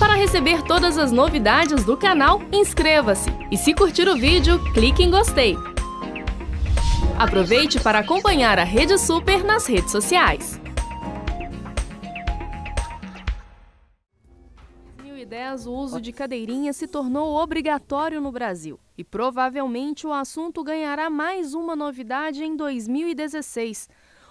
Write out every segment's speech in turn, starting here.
Para receber todas as novidades do canal, inscreva-se e se curtir o vídeo, clique em gostei. Aproveite para acompanhar a Rede Super nas redes sociais. Em 2010, o uso de cadeirinha se tornou obrigatório no Brasil e provavelmente o assunto ganhará mais uma novidade em 2016.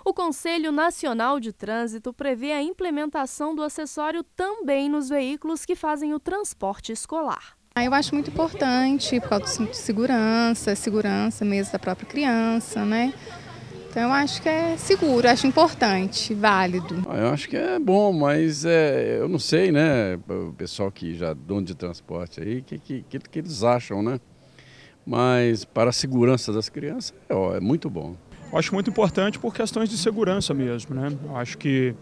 O Conselho Nacional de Trânsito prevê a implementação do acessório também nos veículos que fazem o transporte escolar. Eu acho muito importante por causa do cinto de segurança, segurança mesmo da própria criança, né? Então eu acho que é seguro, acho importante, válido. Eu acho que é bom, mas eu não sei, né? O pessoal que já é dono de transporte aí, que eles acham, né? Mas para a segurança das crianças é muito bom. Eu acho muito importante por questões de segurança mesmo, né? Eu acho que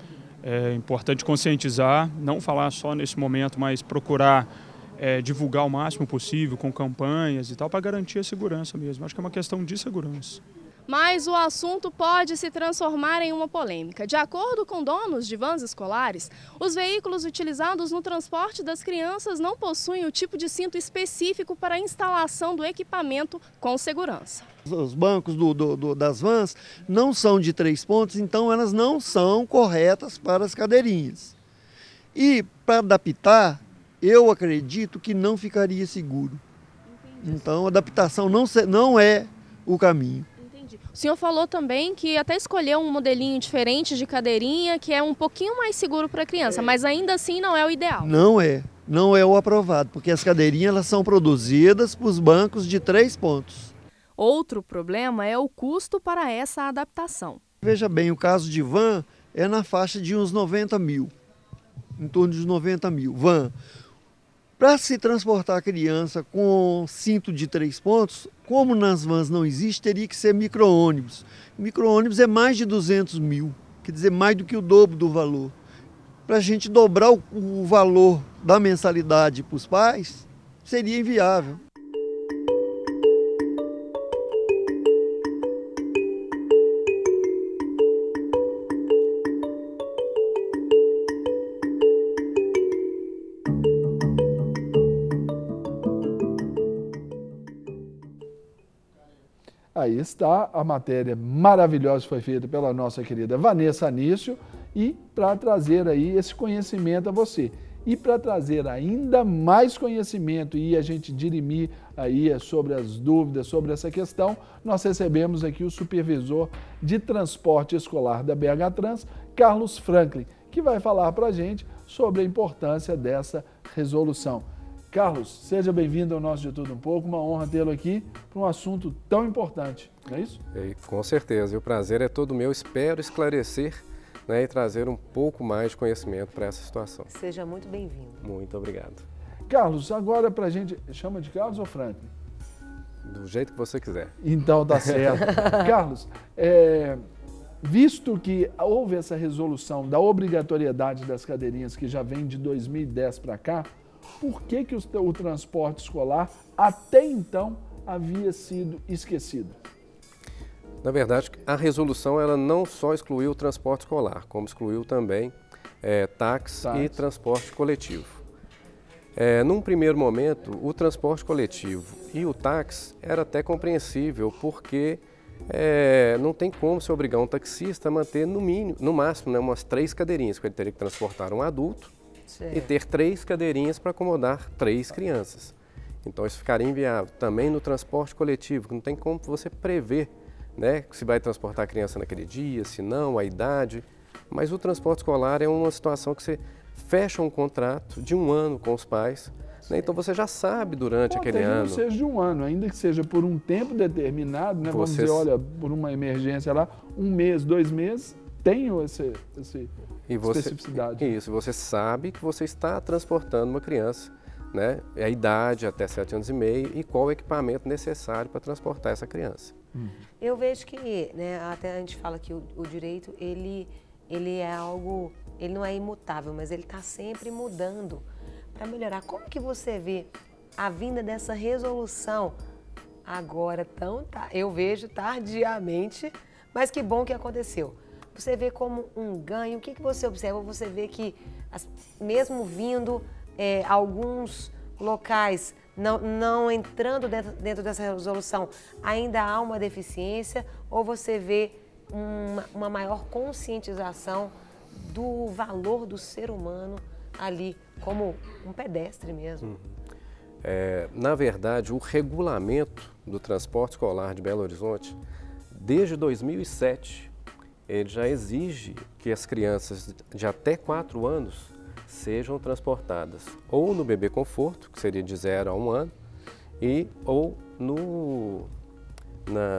é importante conscientizar, não falar só nesse momento, mas procurar divulgar o máximo possível com campanhas e tal, para garantir a segurança mesmo. Acho que é uma questão de segurança. Mas o assunto pode se transformar em uma polêmica. De acordo com donos de vans escolares, os veículos utilizados no transporte das crianças não possuem o tipo de cinto específico para a instalação do equipamento com segurança. Os bancos das vans não são de 3 pontos, então elas não são corretas para as cadeirinhas. E para adaptar, eu acredito que não ficaria seguro. Então a adaptação não é o caminho. O senhor falou também que até escolheu um modelinho diferente de cadeirinha, que é um pouquinho mais seguro para a criança, mas ainda assim não é o ideal. Não é o aprovado, porque as cadeirinhas elas são produzidas para os bancos de 3 pontos. Outro problema é o custo para essa adaptação. Veja bem, o caso de van é na faixa de uns 90 mil, em torno de 90 mil. Van. Para se transportar a criança com cinto de 3 pontos, como nas vans não existe, teria que ser micro-ônibus. Micro-ônibus é mais de 200 mil, quer dizer, mais do que o dobro do valor. Para a gente dobrar o valor da mensalidade para os pais, seria inviável. Aí está a matéria maravilhosa que foi feita pela nossa querida Vanessa Anício e para trazer aí esse conhecimento a você. E para trazer ainda mais conhecimento e a gente dirimir aí sobre as dúvidas sobre essa questão, nós recebemos aqui o supervisor de transporte escolar da BH Trans, Carlos Franklin, que vai falar para a gente sobre a importância dessa resolução. Carlos, seja bem-vindo ao nosso De Tudo Um Pouco, uma honra tê-lo aqui para um assunto tão importante, não é isso? Com certeza, e o prazer é todo meu, espero esclarecer, né, e trazer um pouco mais de conhecimento para essa situação. Seja muito bem-vindo. Muito obrigado. Carlos, agora para a gente, chama de Carlos ou Franklin? Do jeito que você quiser. Então tá certo. Carlos, visto que houve essa resolução da obrigatoriedade das cadeirinhas que já vem de 2010 para cá, por que o transporte escolar até então havia sido esquecido? Na verdade, a resolução ela não só excluiu o transporte escolar, como excluiu também táxi e transporte coletivo. Num primeiro momento, o transporte coletivo e o táxi era até compreensível, porque não tem como se obrigar um taxista a manter no máximo, né, umas 3 cadeirinhas, porque ele teria que transportar um adulto e ter 3 cadeirinhas para acomodar 3 crianças. Então isso ficaria inviável. Também no transporte coletivo, que não tem como você prever, né, se vai transportar a criança naquele dia, se não, a idade. Mas o transporte escolar é uma situação que você fecha um contrato de 1 ano com os pais, né, então você já sabe durante aquele ano. Não seja de 1 ano, ainda que seja por um tempo determinado, né, vamos dizer, olha, por uma emergência lá, 1 mês, 2 meses, tem especificidade. Isso, você sabe que você está transportando uma criança, né, a idade até 7 anos e meio e qual o equipamento necessário para transportar essa criança. Eu vejo que, né, até a gente fala que o direito, ele é algo, ele não é imutável, mas ele está sempre mudando para melhorar. Como que você vê a vinda dessa resolução agora eu vejo tardiamente, mas que bom que aconteceu. Você vê como um ganho, o que você observa? Você vê que, mesmo vindo, alguns locais não entrando dentro dessa resolução, ainda há uma deficiência, ou você vê uma maior conscientização do valor do ser humano ali, como um pedestre mesmo? Na verdade, o regulamento do transporte escolar de Belo Horizonte, desde 2007, ele já exige que as crianças de até 4 anos sejam transportadas ou no bebê conforto, que seria de 0 a 1 ano, ou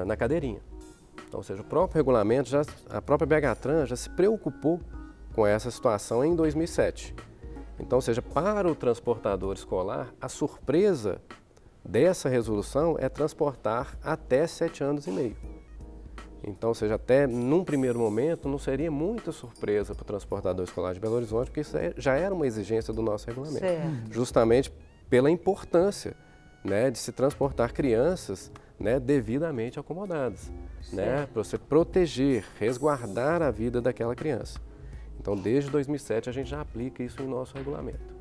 na cadeirinha. Então, ou seja, o próprio regulamento, a própria BH-Trans já se preocupou com essa situação em 2007. Então, ou seja, para o transportador escolar, a surpresa dessa resolução é transportar até 7 anos e meio. Então, ou seja, até num primeiro momento não seria muita surpresa para o transportador escolar de Belo Horizonte, porque isso já era uma exigência do nosso regulamento. Certo. Justamente pela importância, né, de se transportar crianças, né, devidamente acomodadas, né, para você proteger, resguardar a vida daquela criança. Então, desde 2007 a gente já aplica isso em nosso regulamento.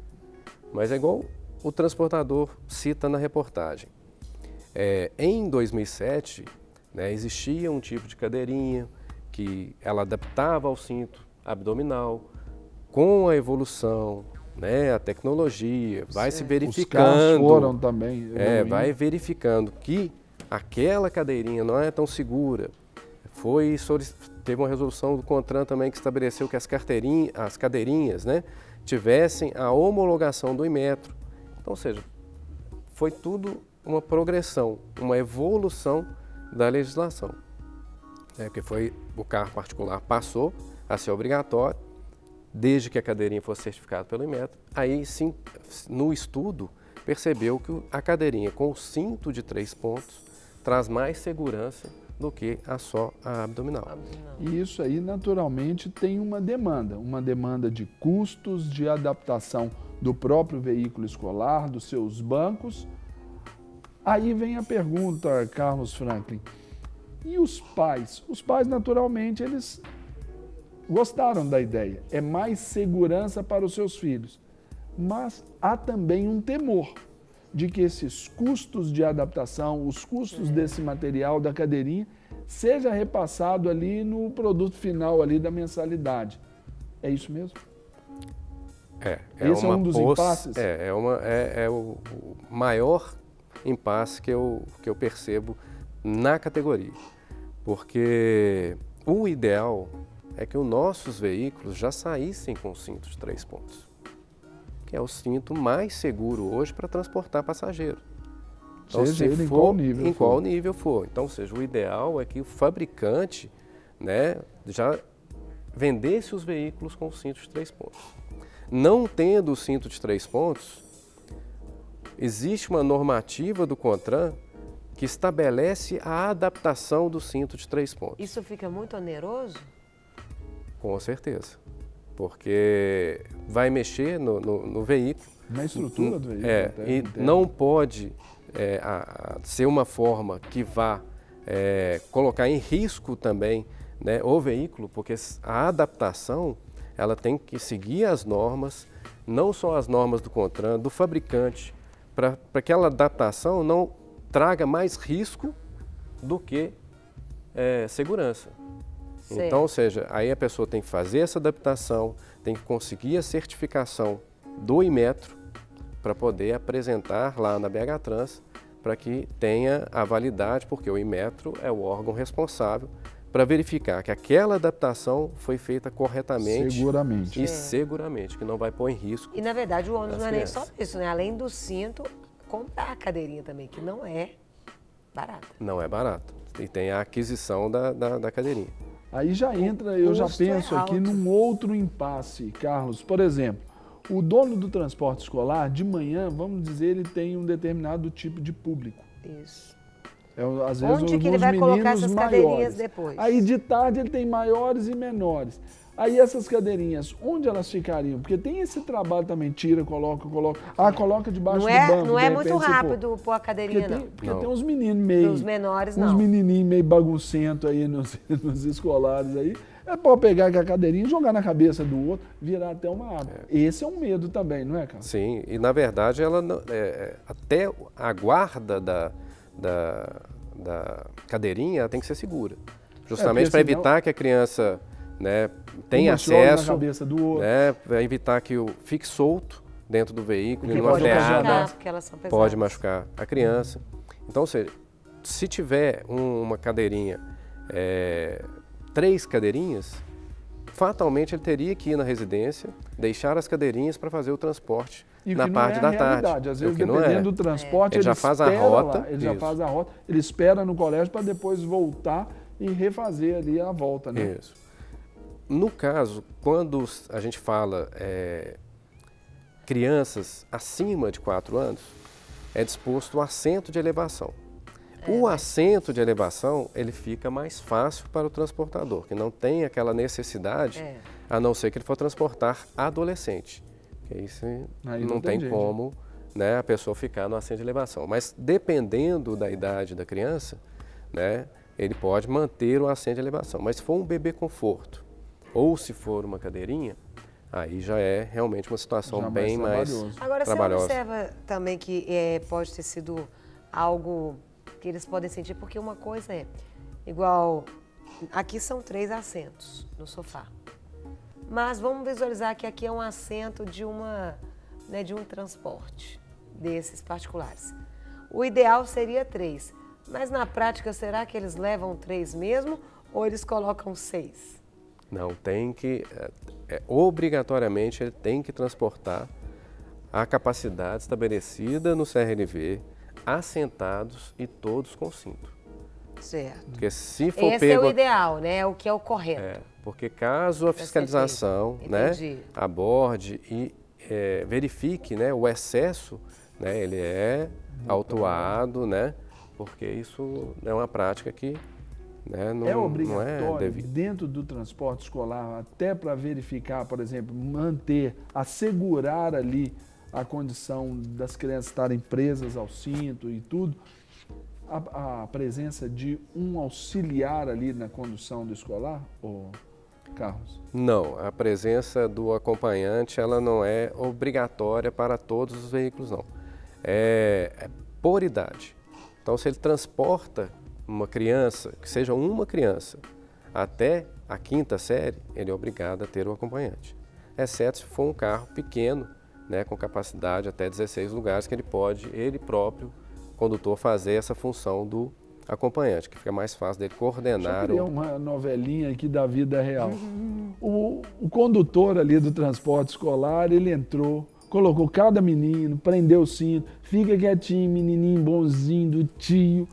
Mas é igual o transportador cita na reportagem. Em 2007, né, existia um tipo de cadeirinha que ela adaptava ao cinto abdominal. Com a evolução, né, a tecnologia, vai se verificando. Os carros foram também. Vai verificando que aquela cadeirinha não é tão segura. Teve uma resolução do CONTRAN também que estabeleceu que as cadeirinhas, né, tivessem a homologação do Inmetro. Então, ou seja, foi tudo uma progressão, uma evolução da legislação. Porque o carro particular passou a ser obrigatório, desde que a cadeirinha fosse certificada pelo Inmetro. Aí, sim, no estudo, percebeu que a cadeirinha com o cinto de 3 pontos traz mais segurança do que só a abdominal. E isso aí, naturalmente, tem uma demanda de custos, de adaptação do próprio veículo escolar, dos seus bancos. Aí vem a pergunta, Carlos Franklin, e os pais? Os pais, naturalmente, eles gostaram da ideia, é mais segurança para os seus filhos, mas há também um temor de que esses custos de adaptação, os custos desse material, da cadeirinha, seja repassado ali no produto final ali da mensalidade. É isso mesmo? Esse é um dos impasses? É o maior impasse que eu percebo na categoria. Porque o ideal é que os nossos veículos já saíssem com cinto de 3 pontos. Que é o cinto mais seguro hoje para transportar passageiro. Então, em qual nível for. Então, ou seja, o ideal é que o fabricante, né, já vendesse os veículos com cinto de 3 pontos. Não tendo o cinto de 3 pontos, existe uma normativa do CONTRAN que estabelece a adaptação do cinto de 3 pontos. Isso fica muito oneroso? Com certeza. Porque vai mexer no veículo. Na estrutura do veículo. Não pode ser uma forma que vá colocar em risco também, né, o veículo, porque a adaptação ela tem que seguir as normas, não só as normas do CONTRAN, do fabricante, para que aquela adaptação não traga mais risco do que segurança. Certo. Então, ou seja, aí a pessoa tem que fazer essa adaptação, tem que conseguir a certificação do Inmetro para poder apresentar lá na BH-Trans para que tenha a validade, porque o Inmetro é o órgão responsável para verificar que aquela adaptação foi feita corretamente e seguramente, que não vai pôr em risco. E na verdade o ônus não é nem só isso, né? Além do cinto, comprar a cadeirinha também, que não é barata. Não é barato. E tem a aquisição da cadeirinha. Aí já entra, eu já penso aqui num outro impasse, Carlos. Por exemplo, o dono do transporte escolar, de manhã, vamos dizer, ele tem um determinado tipo de público. Isso. Às vezes, onde que ele vai colocar essas cadeirinhas depois? Aí de tarde ele tem maiores e menores. Aí essas cadeirinhas, onde elas ficariam? Porque tem esse trabalho também, tira, coloca. Coloca debaixo do banco. Não é muito rápido pôr a cadeirinha, porque tem uns meninos meio... Os menores, não. Uns menininhos meio baguncentos aí nos escolares aí. É pode pegar a cadeirinha e jogar na cabeça do outro, virar até uma arma. Esse é um medo também, não é, cara? Sim, e na verdade ela até a guarda da cadeirinha ela tem que ser segura. Justamente para evitar que a criança, né, tenha acesso, na cabeça do outro. Né, para evitar que fique solto dentro do veículo, Porque numa freada, pode machucar a criança. Então, ou seja, se tiver uma cadeirinha, 3 cadeirinhas, fatalmente ele teria que ir na residência, deixar as cadeirinhas para fazer o transporte na parte da tarde. Às vezes, dependendo do transporte, ele já faz a rota. Ele já faz a rota, ele espera no colégio para depois voltar e refazer ali a volta, né? Isso. No caso, quando a gente fala crianças acima de 4 anos, é disposto o assento de elevação. O assento de elevação, ele fica mais fácil para o transportador, que não tem aquela necessidade, a não ser que ele for transportar adolescente. Que aí não tem como, né, a pessoa ficar no assento de elevação. Mas dependendo da idade da criança, né, ele pode manter o assento de elevação. Mas se for um bebê conforto, ou se for uma cadeirinha, aí já é realmente uma situação bem mais trabalhosa. Agora, você observa também que pode ter sido algo que eles podem sentir, porque uma coisa é igual, aqui são 3 assentos no sofá, mas vamos visualizar que aqui é um assento de um transporte desses particulares. O ideal seria 3, mas na prática será que eles levam 3 mesmo ou eles colocam 6? Não, tem que, obrigatoriamente ele tem que transportar a capacidade estabelecida no CRLV, assentados e todos com cinto. Certo. Porque se for Esse é o ideal, né? O que é o correto. Porque caso a fiscalização, né, aborde e verifique, né, o excesso, né, ele é autuado, né, porque isso é uma prática que, né, não é obrigatório dentro do transporte escolar, até para verificar, por exemplo, assegurar ali a condição das crianças estarem presas ao cinto e tudo, a presença de um auxiliar ali na condução do escolar, ou Carlos? Não, a presença do acompanhante ela não é obrigatória para todos os veículos, não. É por idade. Então, se ele transporta uma criança, que seja uma criança, até a 5ª série, ele é obrigado a ter o acompanhante. Exceto se for um carro pequeno, né, com capacidade até 16 lugares, que ele pode, ele próprio, condutor, fazer essa função do acompanhante, que fica mais fácil dele coordenar. Uma novelinha aqui da vida real. O condutor ali do transporte escolar, ele entrou, colocou cada menino, prendeu o cinto, fica quietinho, menininho bonzinho do tio,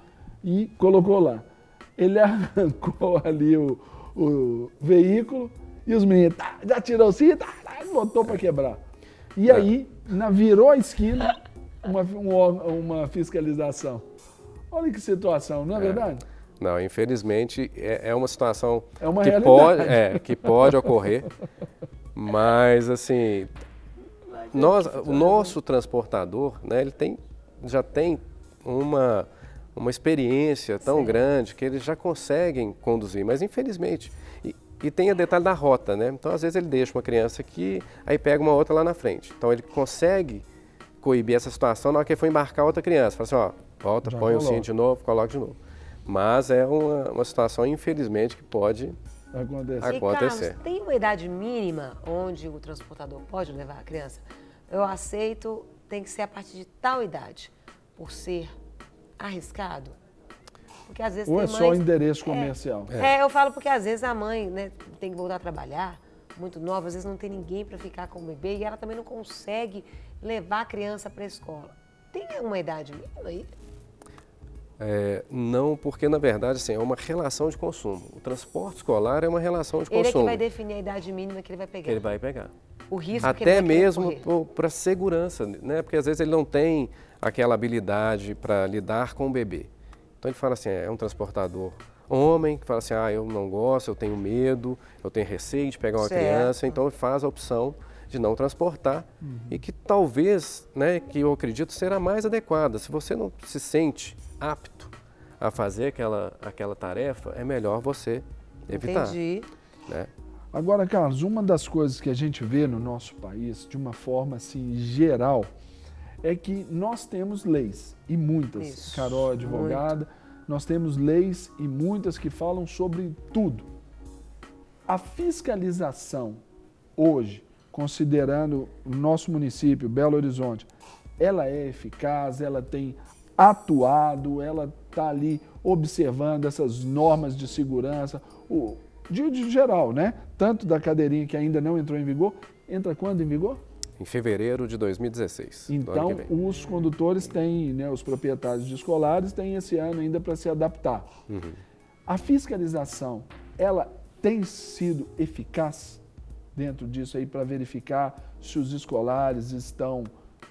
e colocou lá. Ele arrancou ali o veículo e os meninos, já tirou o cinto, botou para quebrar. E aí, virou a esquina, uma fiscalização. Olha que situação, não é verdade? Não, infelizmente é uma situação que pode ocorrer, mas assim, o nosso transportador, né, ele já tem uma experiência tão grande que eles já conseguem conduzir, mas infelizmente, e tem o detalhe da rota, né? Então às vezes ele deixa uma criança aqui, aí pega uma outra lá na frente. Então ele consegue coibir essa situação na hora que ele for embarcar outra criança. Fala assim, volta, põe o cinto de novo, coloca de novo. Mas é uma situação, infelizmente, que pode acontecer. E, Carlos, tem uma idade mínima onde o transportador pode levar a criança? Eu aceito, tem que ser a partir de tal idade, por ser arriscado? Porque às vezes ou é só endereço comercial? Eu falo porque às vezes a mãe, né, tem que voltar a trabalhar, muito nova, às vezes não tem ninguém para ficar com o bebê e ela também não consegue levar a criança para a escola. Tem uma idade mínima aí? Não, porque na verdade assim, é uma relação de consumo. O transporte escolar é uma relação de consumo. Ele é que vai definir a idade mínima que ele vai pegar. Ele vai pegar. O risco até que ele vai mesmo para segurança, né? Porque às vezes ele não tem aquela habilidade para lidar com o bebê. Então ele fala assim, é um transportador homem, que fala assim, eu não gosto, eu tenho medo, eu tenho receio de pegar uma criança, então ele faz a opção de não transportar e que talvez, né, que eu acredito será mais adequada. Se você não se sente apto a fazer aquela tarefa, é melhor você evitar. Entendi. né? Agora, Carlos, uma das coisas que a gente vê no nosso país, de uma forma assim geral, é que nós temos leis, e muitas. Isso, Carol é advogada, nós temos leis e muitas que falam sobre tudo. A fiscalização hoje, considerando o nosso município, Belo Horizonte, ela é eficaz, ela tem atuado, ela está ali observando essas normas de segurança, de geral, né? Tanto da cadeirinha que ainda não entrou em vigor, entra quando em vigor? Em fevereiro de 2016. Então, os condutores têm, né, os proprietários de escolares têm esse ano ainda para se adaptar. Uhum. A fiscalização, ela tem sido eficaz dentro disso aí para verificar se os escolares estão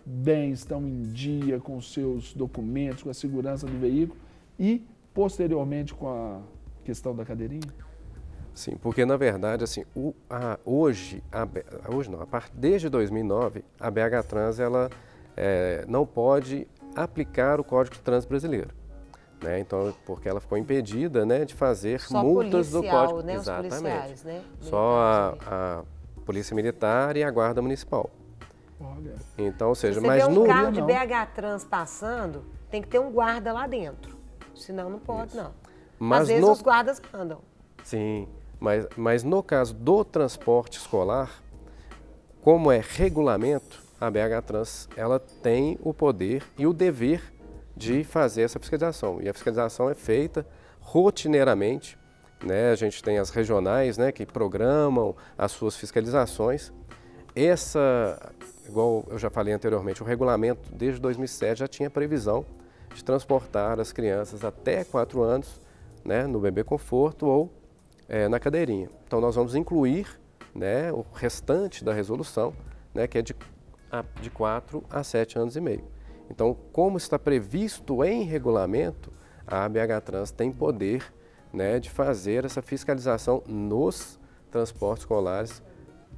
bem, estão em dia com os seus documentos, com a segurança do veículo e, posteriormente, com a questão da cadeirinha? Sim, porque na verdade, assim, desde 2009, a BH Trans ela, não pode aplicar o Código de Trânsito Brasileiro. Né? Então, porque ela ficou impedida, né, de fazer só multas do Código. Né? Exatamente. Os policiais, né? Só a Polícia Militar e a Guarda Municipal. Olha. Então, ou seja, se você mas vê um no carro de BH Trans passando, tem que ter um guarda lá dentro. Senão não pode, Isso. não. Mas às vezes os guardas andam. Sim, mas no caso do transporte escolar, como é regulamento, a BH Trans ela tem o poder e o dever de fazer essa fiscalização. E a fiscalização é feita rotineiramente, né? A gente tem as regionais, né, que programam as suas fiscalizações. Igual eu já falei anteriormente, o regulamento desde 2007 já tinha previsão de transportar as crianças até 4 anos, né, no bebê conforto ou na cadeirinha. Então nós vamos incluir, né, o restante da resolução, né, que é de 4 a 7 anos e meio. Então, como está previsto em regulamento, a BH Trans tem poder, né, de fazer essa fiscalização nos transportes escolares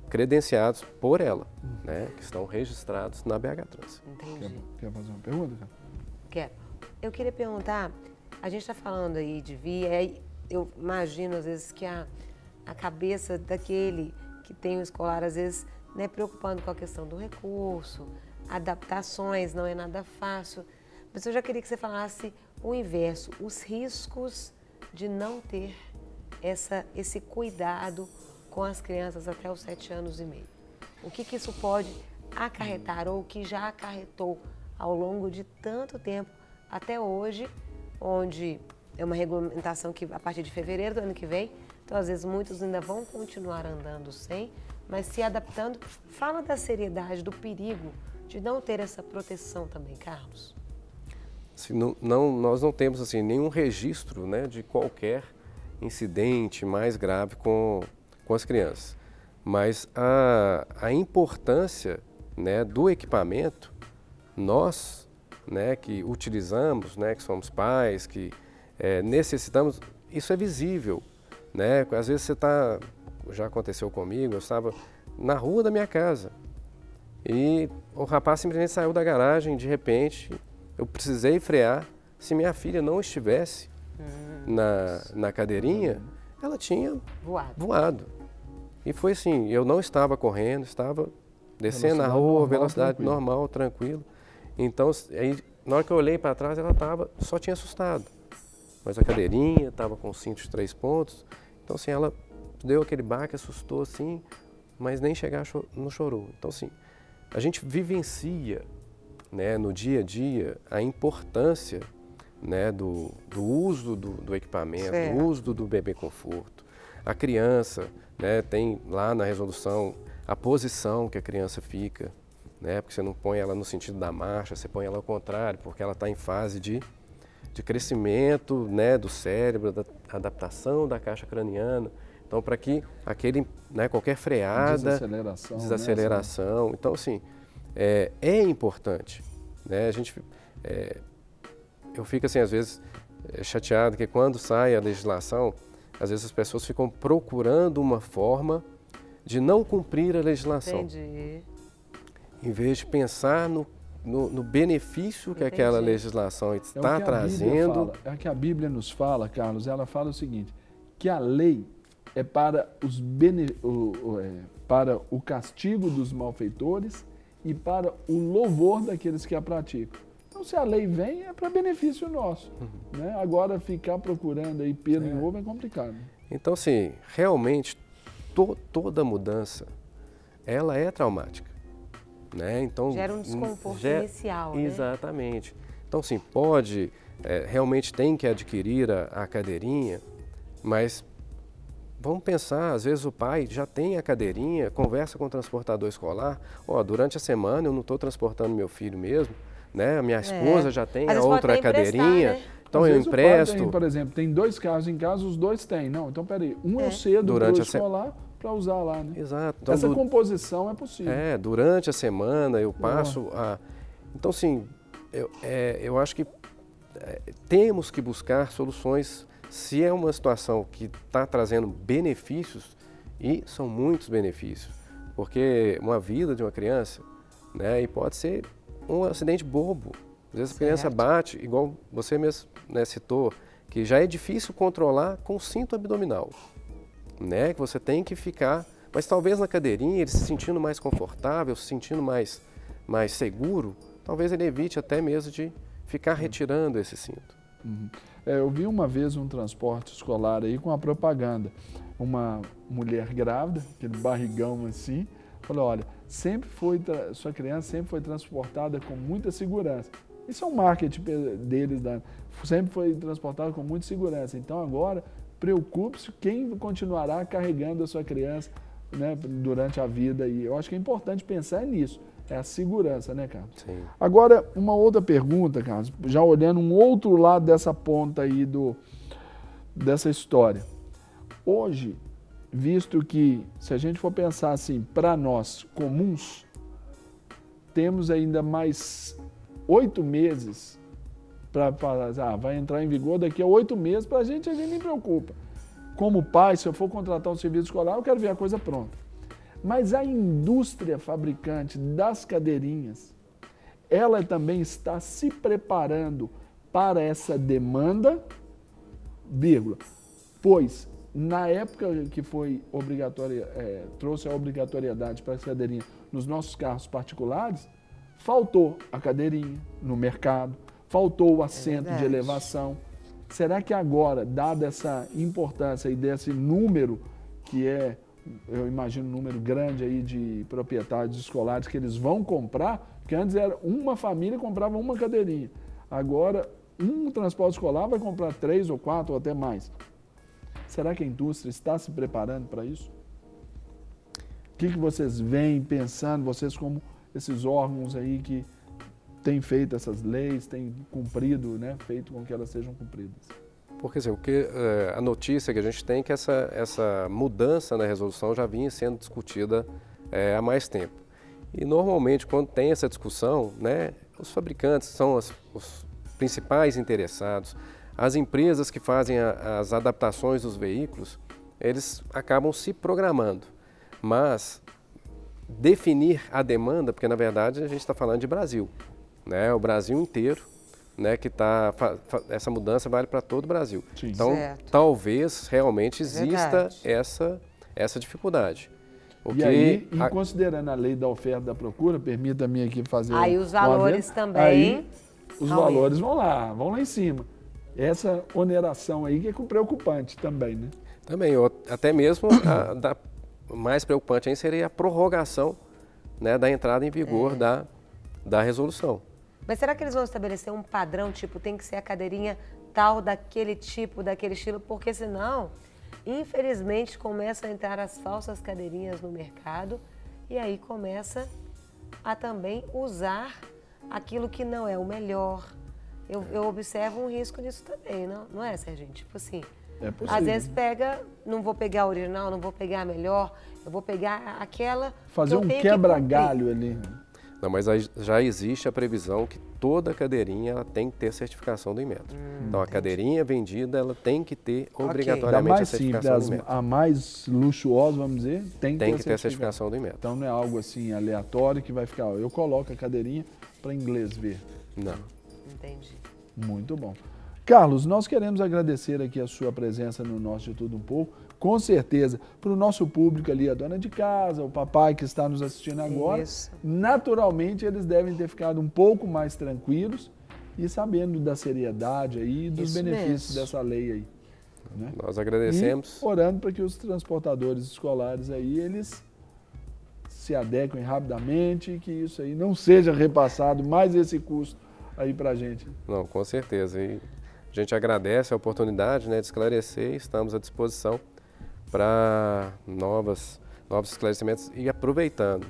credenciados por ela, né, que estão registrados na BH Trans. Entendi. Quer fazer uma pergunta, cara? Quero. Eu queria perguntar, a gente está falando aí de via, eu imagino às vezes que a cabeça daquele que tem o escolar, às vezes, né, preocupando com a questão do recurso, adaptações, não é nada fácil. Mas eu já queria que você falasse o inverso, os riscos de não ter esse cuidado com as crianças até os 7 anos e meio. O que isso pode acarretar ou o que já acarretou ao longo de tanto tempo até hoje, onde é uma regulamentação que a partir de fevereiro do ano que vem, então às vezes muitos ainda vão continuar andando sem, mas se adaptando. Fala da seriedade, do perigo de não ter essa proteção também, Carlos. Assim, nós não temos assim, nenhum registro, né, de qualquer incidente mais grave com as crianças. Mas a importância, né, do equipamento, nós, né, que utilizamos, né, que somos pais, que necessitamos, isso é visível. Né? Às vezes já aconteceu comigo, eu estava na rua da minha casa e o rapaz simplesmente saiu da garagem, de repente eu precisei frear. Se minha filha não estivesse na cadeirinha, ela tinha voado. E foi assim, eu não estava correndo, estava descendo na rua, velocidade normal, tranquilo. Então, aí, na hora que eu olhei para trás, ela só tinha assustado. Mas a cadeirinha estava com cinto de 3 pontos. Então, assim, ela deu aquele baque, assustou, assim, mas nem chegar não chorou. Então, assim, a gente vivencia, né, no dia a dia a importância, né, do uso do equipamento, certo, do uso do bebê conforto. A criança, né, tem lá na resolução a posição que a criança fica, né, porque você não põe ela no sentido da marcha, você põe ela ao contrário, porque ela está em fase de crescimento, né, do cérebro, da adaptação da caixa craniana. Então, para que né, qualquer freada, desaceleração. Então, assim, é importante. Né? Eu fico, assim, às vezes, chateado que quando sai a legislação, às vezes as pessoas ficam procurando uma forma de não cumprir a legislação. Entendi. Em vez de pensar no benefício que aquela legislação está trazendo. É o que a Bíblia nos fala, Carlos. Ela fala o seguinte, que a lei, é para, para o castigo dos malfeitores e para o louvor daqueles que a praticam. Então, se a lei vem, é para benefício nosso. Né? Agora, ficar procurando aí pelo em ovo é complicado. Então, assim, realmente, toda mudança, ela é traumática. Né? Então, gera um desconforto inicial. Exatamente. Né? Então, sim, pode, realmente tem que adquirir a cadeirinha, mas vamos pensar, às vezes o pai já tem a cadeirinha, conversa com o transportador escolar, durante a semana eu não estou transportando meu filho mesmo, né? A minha esposa já tem a outra cadeirinha, né? Então eu empresto. Tem, por exemplo, tem 2 carros em casa, os 2 têm. Não, então peraí, eu cedo durante o escolar para usar lá, né? Exato. Então, essa composição é possível. Durante a semana eu passo a... Então, sim, eu acho que temos que buscar soluções. Se é uma situação que está trazendo benefícios, e são muitos benefícios, porque uma vida de uma criança, né, e pode ser um acidente bobo. Às vezes a criança bate, igual você mesmo, né, citou, que já é difícil controlar com o cinto abdominal, né, que você tem que ficar, mas talvez na cadeirinha, ele se sentindo mais confortável, se sentindo mais seguro, talvez ele evite até mesmo de ficar retirando esse cinto. Eu vi uma vez um transporte escolar aí com a propaganda, uma mulher grávida, aquele barrigão assim, falou, olha, sua criança sempre foi transportada com muita segurança. Isso é um marketing deles, sempre foi transportada com muita segurança. Então agora, preocupe-se quem continuará carregando a sua criança, né, durante a vida. E eu acho que é importante pensar nisso. É a segurança, né, Carlos? Sim. Agora, uma outra pergunta, Carlos, já olhando um outro lado dessa ponta aí dessa história. Hoje, visto que, se a gente for pensar assim, para nós comuns, temos ainda mais 8 meses para vai entrar em vigor daqui a 8 meses, para a gente nem preocupa. Como pai, se eu for contratar um serviço escolar, eu quero ver a coisa pronta. Mas a indústria fabricante das cadeirinhas, ela também está se preparando para essa demanda, pois na época que foi obrigatória, trouxe a obrigatoriedade para as cadeirinhas nos nossos carros particulares, faltou a cadeirinha no mercado, faltou o assento de elevação. Será que agora, dada essa importância e desse número que eu imagino um número grande aí de proprietários escolares que eles vão comprar, porque antes era uma família comprava uma cadeirinha. Agora, um transporte escolar vai comprar 3 ou 4 ou até mais. Será que a indústria está se preparando para isso? O que vocês vêm pensando, vocês como esses órgãos aí que têm feito essas leis, têm cumprido, né, feito com que elas sejam cumpridas? Porque assim, a notícia que a gente tem é que essa mudança na resolução já vinha sendo discutida há mais tempo. E normalmente, quando tem essa discussão, né, os fabricantes são os principais interessados, as empresas que fazem as adaptações dos veículos, eles acabam se programando. Mas definir a demanda, porque na verdade a gente está falando de Brasil, né, o Brasil inteiro, né, que essa mudança vale para todo o Brasil. Sim. Então, talvez realmente exista essa dificuldade. Considerando a lei da oferta e da procura, permita-me aqui fazer os valores também. Aí, os valores vão lá em cima. Essa oneração aí que é preocupante também, né? Também, até mesmo mais preocupante aí seria a prorrogação, né, da entrada em vigor da resolução. Mas será que eles vão estabelecer um padrão, tipo, tem que ser a cadeirinha tal, daquele tipo, daquele estilo? Porque senão, infelizmente, começam a entrar as falsas cadeirinhas no mercado e aí começa a também usar aquilo que não é o melhor. Eu observo um risco nisso também, não é, Serginho? Tipo assim, às vezes não vou pegar a original, não vou pegar a melhor, eu vou pegar aquela... Fazer um quebra-galho ali. Não, mas já existe a previsão que toda cadeirinha ela tem que ter certificação do Inmetro. Então, a cadeirinha vendida ela tem que ter obrigatoriamente a certificação do Inmetro. A mais luxuosa, vamos dizer, tem que ter a certificação do Inmetro. Então, não é algo assim aleatório que vai ficar, eu coloco a cadeirinha para inglês ver. Não. Entendi. Muito bom. Carlos, nós queremos agradecer aqui a sua presença no nosso De Tudo Um Pouco. com certeza, para o nosso público ali, a dona de casa, o papai que está nos assistindo agora, naturalmente eles devem ter ficado um pouco mais tranquilos e sabendo da seriedade aí e dos benefícios dessa lei aí. Né? Nós agradecemos. E orando para que os transportadores escolares aí, eles se adequem rapidamente e que isso aí não seja repassado mais esse custo aí para a gente. Não, com certeza. E a gente agradece a oportunidade, né, de esclarecer e estamos à disposição para novos esclarecimentos. E aproveitando,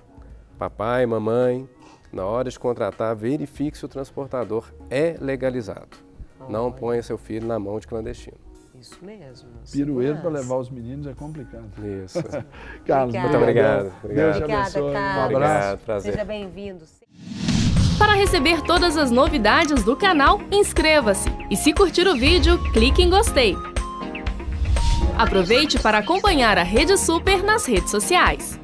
papai, mamãe, na hora de contratar, verifique se o transportador é legalizado. Não ponha seu filho na mão de clandestino. Isso mesmo. Pirueiro para levar os meninos é complicado. Isso. Carlos, muito obrigado. Deus te abençoe. Carlos. Um abraço. Obrigado, prazer. Seja bem-vindo. Para receber todas as novidades do canal, inscreva-se. E se curtir o vídeo, clique em gostei. Aproveite para acompanhar a Rede Super nas redes sociais.